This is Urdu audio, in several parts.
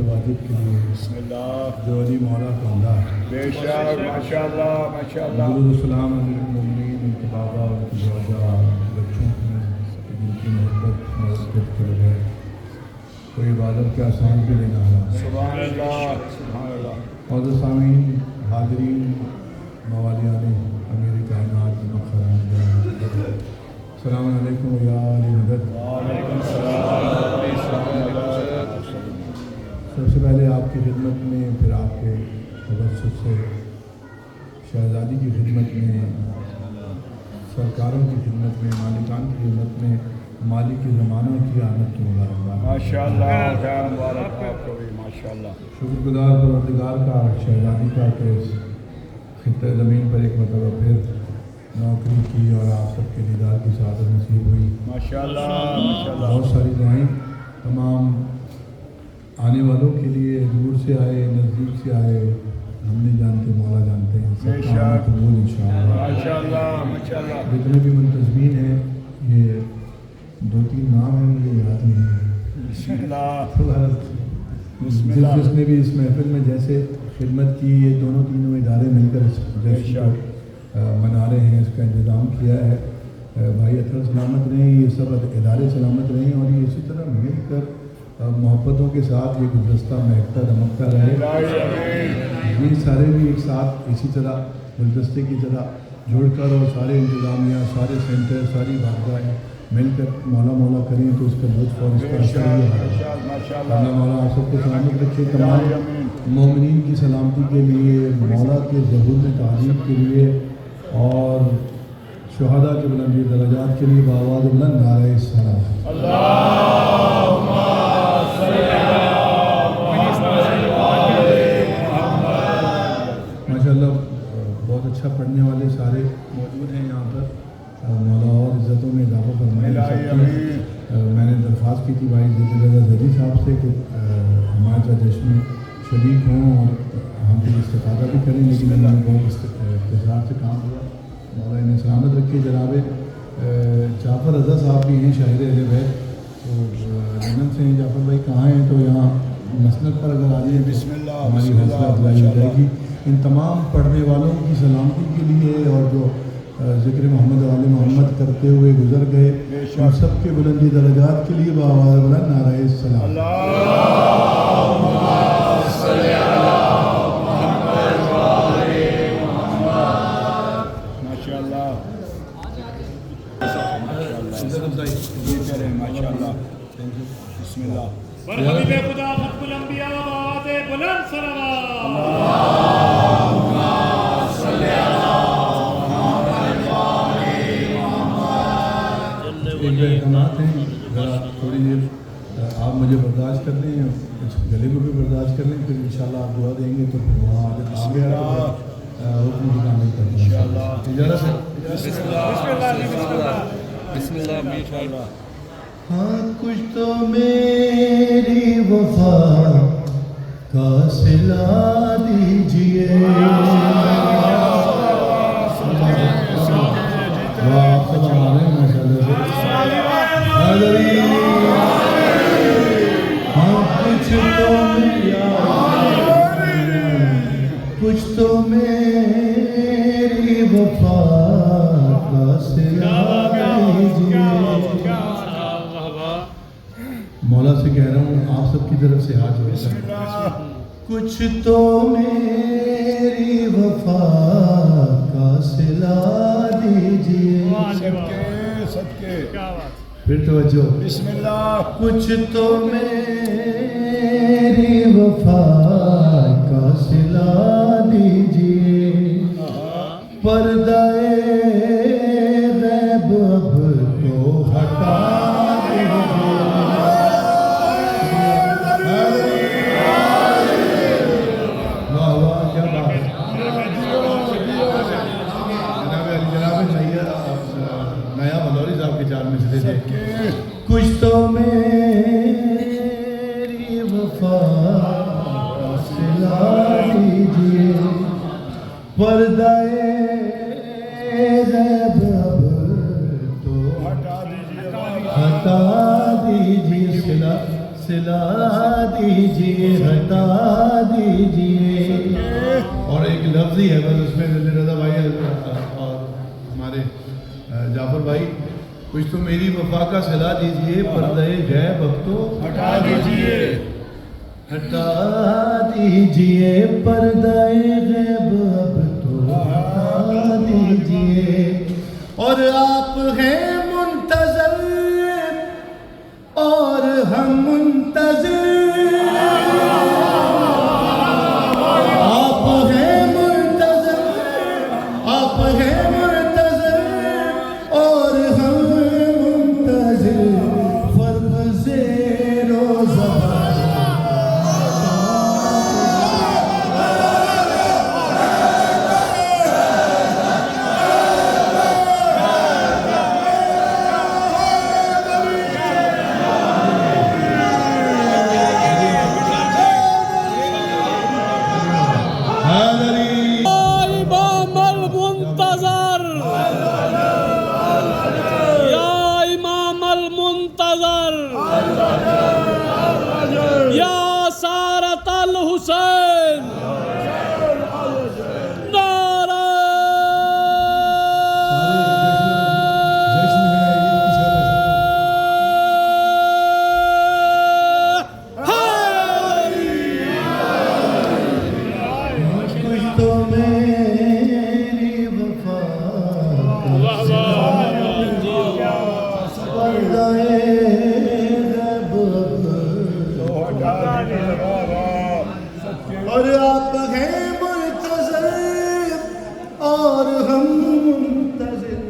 واجب کے لیے بسم اللہ جو علی مولا کا اللہ ہے. بے شک ماشاء اللہ ماشاء اللہ. درود و سلام علی المومنین ان کے بابا ان کی زوجہ بچوں کی جن کی محبت موقف کے بغیر کوئی عبادت کے آسان بھی لینا ہے. سبحان اللہ سبحان اللہ. حضرت سامعین حاضرین موالیان امیر کائنات مخران السلام علیکم یا علی مدد. وعلیکم السلام. سب سے پہلے آپ کی خدمت میں پھر آپ کے توسط سے شہزادی کی خدمت میں سرکاروں کی خدمت میں مالکان کی خدمت میں مالک کے زمانوں کی آمد کی مبارکباد. ماشاء اللہ خیر مبارک آپ کو بھی ماشاء اللہ. شکر گزار پروردگار کا شہزادی کا کہ اس خطۂ زمین پر ایک مرتبہ پھر نوکری کی اور آپ سب کے دیدار کی سعادت نصیب ہوئی. ماشاء اللہ ماشاء اللہ. بہت ساری دعائیں تمام آنے والوں کے لیے دور سے آئے نزدیک سے آئے ہم نہیں جانتے مولا جانتے ہیں. سب کا عمل قبول انشاءاللہ. ماشاء اللہ ماشاء اللہ. جتنے بھی منتظمین ہیں یہ 2-3 نام ہیں مجھے یاد نہیں ہے. بسم اللہ بسم اللہ. جس نے بھی اس محفل میں جیسے خدمت کی یہ دونوں تینوں ادارے مل کر اس جشن کو منا رہے ہیں اس کا انتظام کیا ہے. بھائی اطہر سلامت رہیں یہ سب ادارے سلامت رہیں اور یہ اسی طرح مل کر محبتوں کے ساتھ یہ گلدستہ مہکتا دمکتا رہے. یہ سارے بھی ایک ساتھ اسی طرح گلدستے کی طرح جڑ کر اور سارے انتظامیہ سارے سینٹر ساری بارگاہیں مل کر مولا مولا کریں تو اس کا لطف اور اس کا اثر یہ ہے. اللہ مولا آپ سب کو سلامت رکھے. تمام مومنین کی سلامتی کے لیے مولا کے ظہور میں تعظیم کے لیے اور شہداء کے بلندی درجات کے لیے بآواز بلند نعرہ الصلاۃ. ماشاء اللہ بہت اچھا پڑھنے والے سارے موجود ہیں یہاں پر. مولا اور عزتوں میں اضافہ فرمائے. میں نے درخواست کی تھی بھائی زدی صاحب سے کہ ہمارے ساتھ جشن میں شریک ہوں اور ہم بھی استفادہ بھی کریں لیکن اللہ نے بہت اختصار سے کام ہوا. مولا انہیں سلامت رکھے. جناب جعفر رضا صاحب بھی ہیں شاعر اہل بیت تو لندن سے ہیں. جعفر بھائی کہاں ہیں تو یہاں مسند پر اگر آ جائیں بسم اللہ ہماری حوصلہ افزائی ہو جائے گی. ان تمام پڑھنے والوں کی سلامتی کے لیے اور جو ذکر محمد وال محمد کرتے ہوئے گزر گئے ان سب کے بلندی درجات کے لیے بآواز بلند نعرہ السلام. ماشاء اللہ ماشاء اللہ. بسم اللہ. حبیب خدا ختم الانبیاء بآواز بلند صلوات. ایک جو احکامات ہیں ذرا تھوڑی دیر آپ مجھے برداشت کر لیں گلے کو بھی برداشت کر لیں پھر انشاءاللہ آپ دعا دیں گے تو پھر وہاں آ گیا حکم بھی کام نہیں کرتا. اجازت ہے. بسم اللہ ماشاء اللہ. ہاں کچھ تو میری وفا کا صلہ دیجئے. کچھ تو میری وفا کا صلہ دیجئے. مولا سے کہہ رہا ہوں آپ سب کی طرف سے ہاتھ جوڑتا ہے. کچھ تو میری وفا کا صلہ دیجئے. پھر توجہ. بسم اللہ. کچھ تو میری وفا کا صلہ دیجئے. پردہ غیب اب تو ہٹا کچھ تو میری وفا کا صلہ دیجئے. پردہ غیب اب تو ہٹا دیجئے. صلہ کیجیے ہٹا دیجیے. اور ایک لفظ ہی ہے بس اس میں رضا بھائی اور ہمارے جعفر بھائی کچھ تو میری وفا کا صلا دیجیے پردہ غیب اب تو ہٹا دیجیے. ہٹا دیجیے پردہ غیب اب تو ہٹا دیجیے. اور آپ ہیں منتظر اور ہم منتظر. آپ ہیں منتظر آپ ہیں منتظر اور ہم منتظر. فرق زیر و زبر اور آپ ہیں منتظر اور ہم منتظر.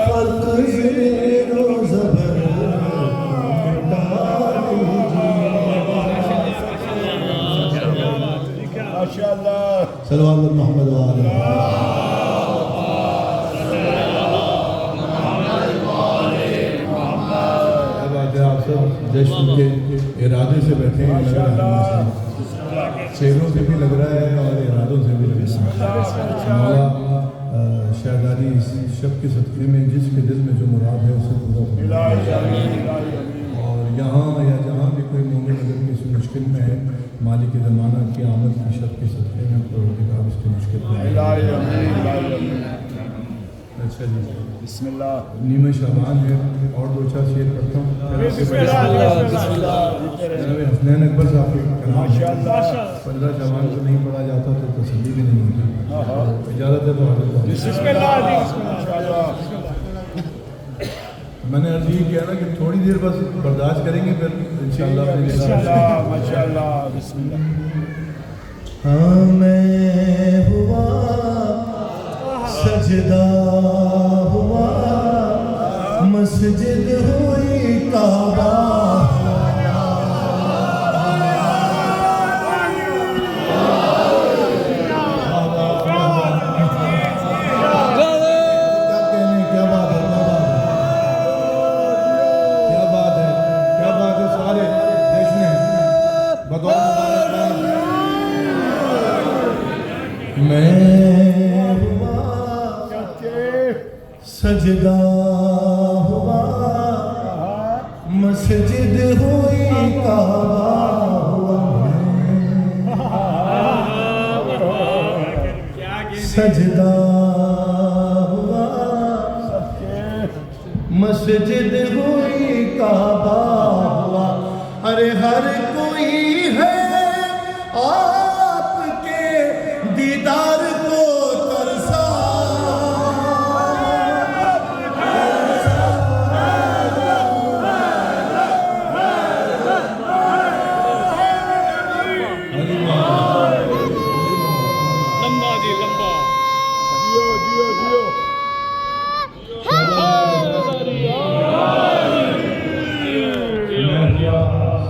فرق زیر و زبر ہٹا دیجیے. ماشاءاللہ. صلوات محمد وآلہ. آپ سب جشن کے ارادے سے بیٹھے ہیں. چہروں سے بھی لگ رہا ہے اور ارادوں سے بھی لگ رہا ہے. مولا شہزادی اس شب کے صدقے میں جس کے دل میں جو مراد ہے اسے پورا کرے. اور یہاں یا جہاں بھی کوئی مومن اگر کسی مشکل میں ہے مالک زمانہ کی آمد کی شب کے صدقے میں پروردگار اس کی مشکل کو. اچھا جی بسم اللہ. نیمہ شعبان ہے اور دو چار شعر پڑھتا ہوں. بسم اللہ. حسنین اکبر صاحب کے کلام ماشاءاللہ. 15 شعبان کو نہیں پڑھا جاتا تو تسلی بھی نہیں ہوتی. اجازت ہے تو حضرت بسم اللہ. ماشاءاللہ. میں نے عرض یہ کیا نا کہ تھوڑی دیر بس برداشت کریں گے پھر انشاءاللہ بسم اللہ. ماشاءاللہ. بسم اللہ. ہاں میں ہوا سجدہ ہوا مسجد ہوئی کعبہ. میں ہوا سجدہ ہوا مسجد ہوئی کعبہ ہوا. سجدہ ہوا مسجد ہوئی کعبہ ہوا. ارے ہر کوئی ہے آپ کے دیدار کو ترسا. لمبا جی لمبا. جیو جیو جیو.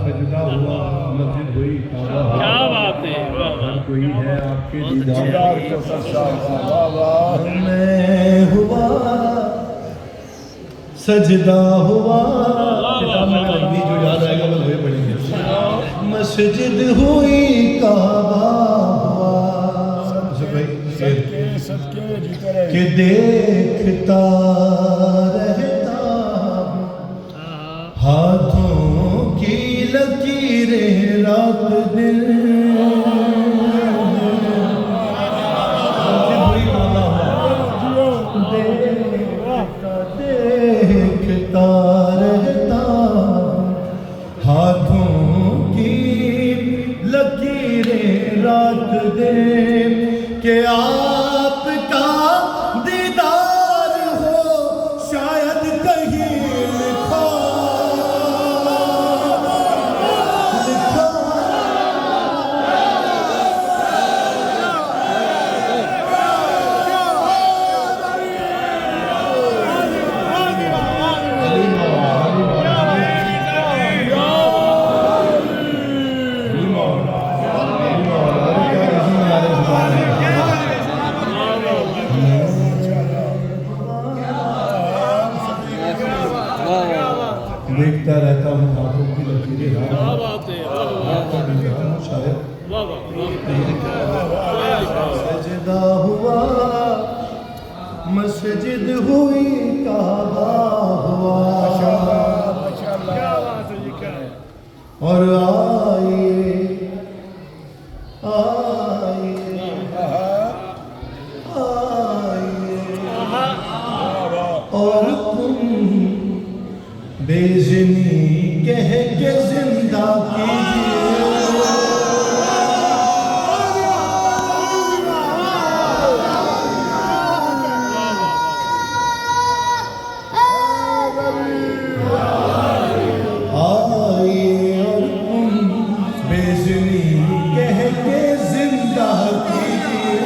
سجدہ ہوا مسجد ہوئی کعبہ ہوا. کیا بات ہے. ہر کوئی ہے آپ کے دیدار کو ترسا. واہ واہ. میں ہوا سجدہ ہوا. کتاب میں لگنی جو یاد آئے گا بس وہی پڑھیں گے. مسجد ہوئی کعبہ ہوا. صدقے جیتے رہے. کہ دیکھتا رہتا ہاتھوں کی لکیریں رات دن دیکھتا رہتا ہاتھوں کی لکیریں رات دن کہ آپ کا دیدار ہو شاید کہیں لکھا دیکھتا رہتا ہوں ہاتھوں کی لکیریں شاید سجدہ ہوا مسجد ہوئی کعبہ ہوا اور آئیے آئیے اور تم بیزنی کہہ کے زندہ کیجئے آئیے اور تم بیزنی کہہ کے زندہ کیجئے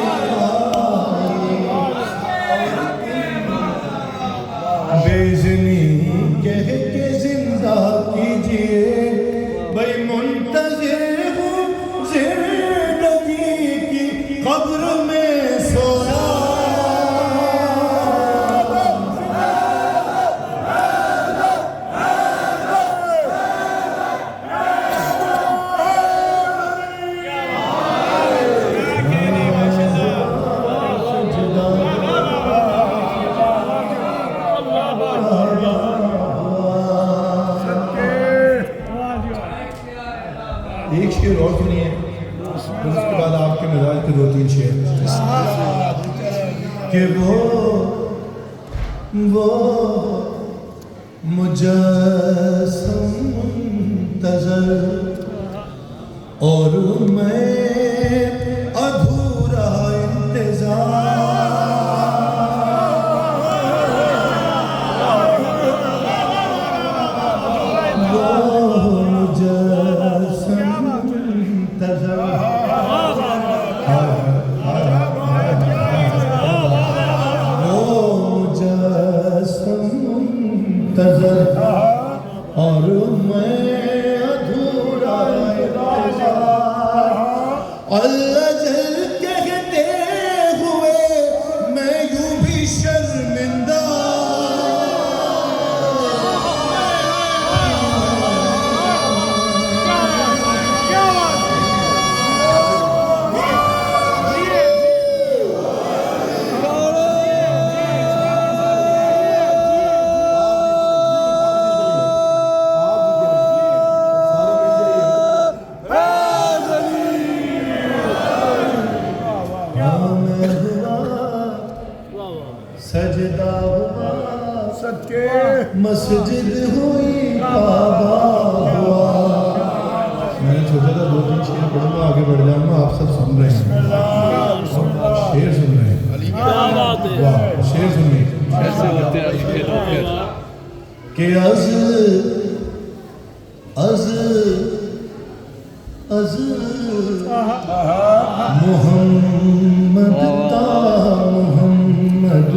بیزنی کہہ کے زندہ کیجئے بھئی منتظر ہوں زندگی کی قبر میں سویا ایک شعر اور سنیے اس کے بعد آپ کے مزاج کے 2-3 شعر کہ وہ مجسم منتظر اور میں ادھورا انتظار اور میں ادھورا اللہ جل کہتے ہوئے میں یوں بھی شرمندہ سجدہ ہوا مسجد ہوئی کعبہ ہوا میں نے سوچا تھا 2-3 شعر پڑھوں گا آگے بڑھ جاؤں گا آپ سب سن رہے ہیں شعر سن رہے ہیں شعر سنیے کہ از محمد تا محمد